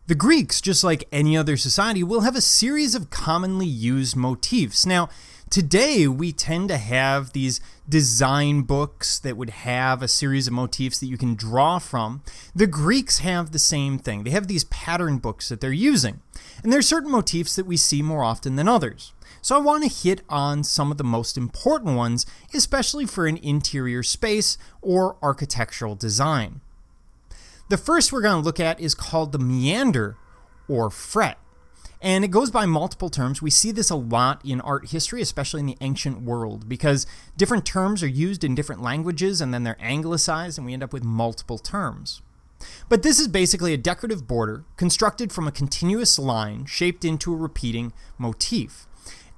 The Greeks, just like any other society, will have a series of commonly used motifs. Now, today we tend to have these design books that would have a series of motifs that you can draw from. The Greeks have the same thing. They have these pattern books that they're using. And there are certain motifs that we see more often than others. So I want to hit on some of the most important ones, especially for an interior space or architectural design. The first we're going to look at is called the meander or fret. And it goes by multiple terms. We see this a lot in art history, especially in the ancient world, because different terms are used in different languages and then they're anglicized and we end up with multiple terms. But this is basically a decorative border constructed from a continuous line shaped into a repeating motif.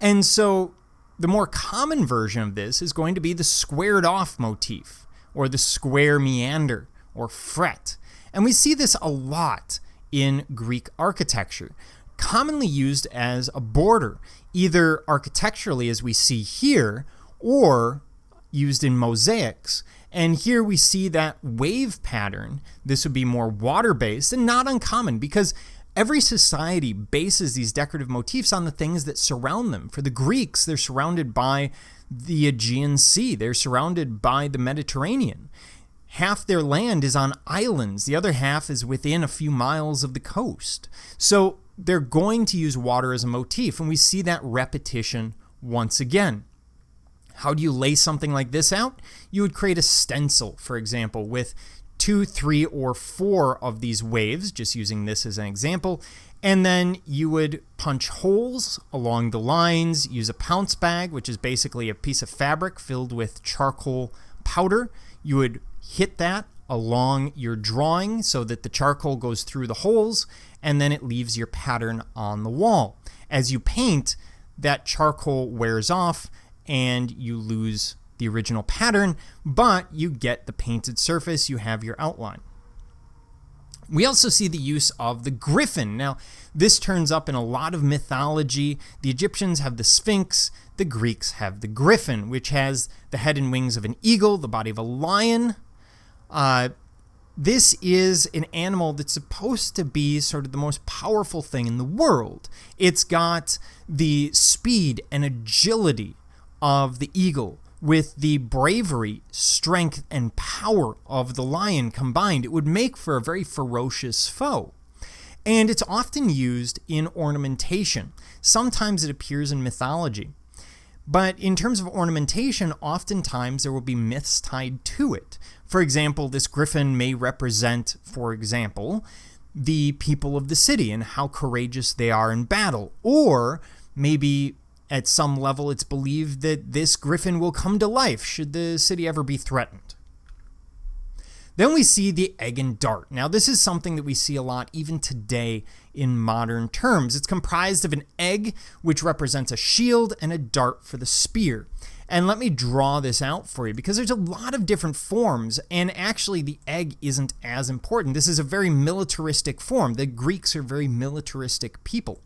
And so the more common version of this is going to be the squared off motif or the square meander or fret. And we see this a lot in Greek architecture, commonly used as a border, either architecturally as we see here, or used in mosaics. And here we see that wave pattern. This would be more water-based and not uncommon because every society bases these decorative motifs on the things that surround them. For the Greeks, they're surrounded by the Aegean Sea. They're surrounded by the Mediterranean. Half their land is on islands. The other half is within a few miles of the coast. So they're going to use water as a motif, and we see that repetition once again. How do you lay something like this out? You would create a stencil, for example, with 2, 3, or 4 of these waves, just using this as an example, and then you would punch holes along the lines, use a pounce bag, which is basically a piece of fabric filled with charcoal powder. You would hit that along your drawing so that the charcoal goes through the holes and then it leaves your pattern on the wall. As you paint, that charcoal wears off and you lose the original pattern, but you get the painted surface, you have your outline. We also see the use of the griffin. Now, this turns up in a lot of mythology. The Egyptians have the Sphinx, the Greeks have the griffin, which has the head and wings of an eagle, the body of a lion. This is an animal that's supposed to be sort of the most powerful thing in the world. It's got the speed and agility of the eagle with the bravery, strength, and power of the lion combined. It would make for a very ferocious foe. And it's often used in ornamentation. Sometimes it appears in mythology. But in terms of ornamentation, oftentimes there will be myths tied to it. For example, this griffin may represent, for example, the people of the city and how courageous they are in battle. Or maybe at some level it's believed that this griffin will come to life should the city ever be threatened. Then we see the egg and dart. Now, this is something that we see a lot even today in modern terms. It's comprised of an egg, which represents a shield, and a dart for the spear. And let me draw this out for you because there's a lot of different forms, and actually the egg isn't as important. This is a very militaristic form. The Greeks are very militaristic people.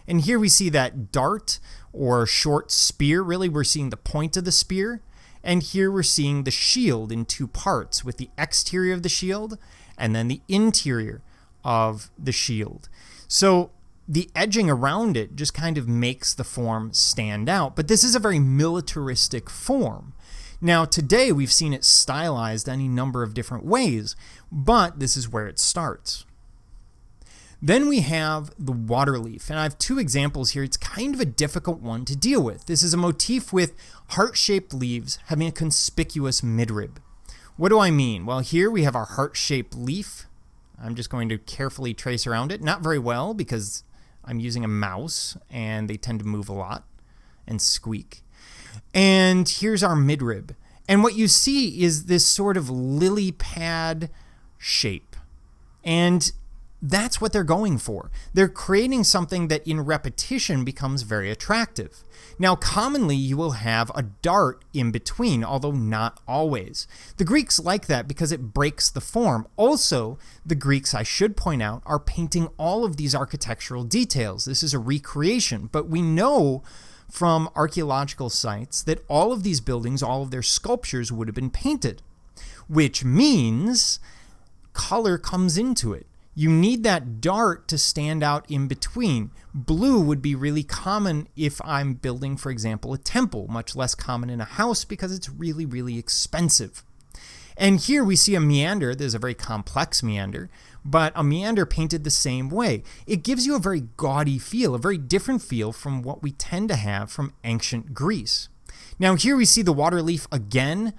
And here we see that dart or short spear. Really, we're seeing the point of the spear. And here we're seeing the shield in 2 parts, with the exterior of the shield and then the interior of the shield. So the edging around it just kind of makes the form stand out. But this is a very militaristic form. Now, today we've seen it stylized any number of different ways, but this is where it starts. Then we have the water leaf, and I have 2 examples here. It's kind of a difficult one to deal with. This is a motif with heart-shaped leaves having a conspicuous midrib. What do I mean? Well, here we have our heart-shaped leaf. I'm just going to carefully trace around it. Not very well because I'm using a mouse and they tend to move a lot and squeak. And here's our midrib. And what you see is this sort of lily pad shape. And that's what they're going for. They're creating something that in repetition becomes very attractive. Now, commonly you will have a dart in between, although not always. The Greeks like that because it breaks the form. Also, the Greeks, I should point out, are painting all of these architectural details. This is a recreation, but we know from archaeological sites that all of these buildings, all of their sculptures would have been painted, which means color comes into it. you need that dart to stand out in between. Blue would be really common if I'm building, for example, a temple, much less common in a house because it's really, really expensive. And here we see a meander. There's a very complex meander, but a meander painted the same way. It gives you a very gaudy feel, a very different feel from what we tend to have from ancient Greece. Now here we see the water leaf again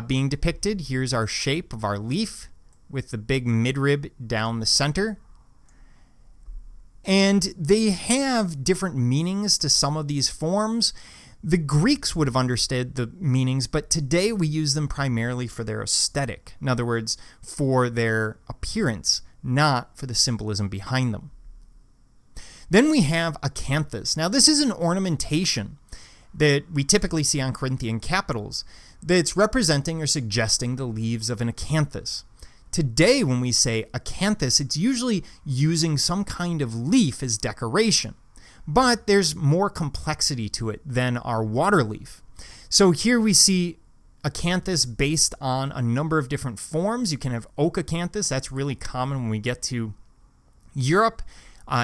being depicted. Here's our shape of our leaf with the big midrib down the center. And they have different meanings to some of these forms. The Greeks would have understood the meanings, but today we use them primarily for their aesthetic. In other words, for their appearance, not for the symbolism behind them. Then we have Acanthus. Now this is an ornamentation that we typically see on Corinthian capitals that's representing or suggesting the leaves of an acanthus. Today, when we say acanthus, it's usually using some kind of leaf as decoration, but there's more complexity to it than our water leaf. So here we see acanthus based on a number of different forms. You can have oak acanthus. That's really common when we get to Europe.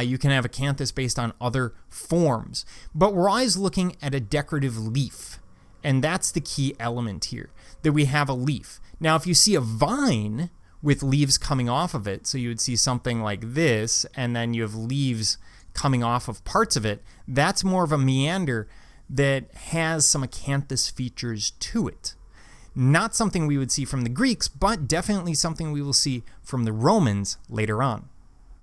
You can have acanthus based on other forms, but we're always looking at a decorative leaf, and that's the key element here, that we have a leaf. Now, if you see a vine with leaves coming off of it, so you would see something like this, and then you have leaves coming off of parts of it, that's more of a meander that has some acanthus features to it. Not something we would see from the Greeks, but definitely something we will see from the Romans later on.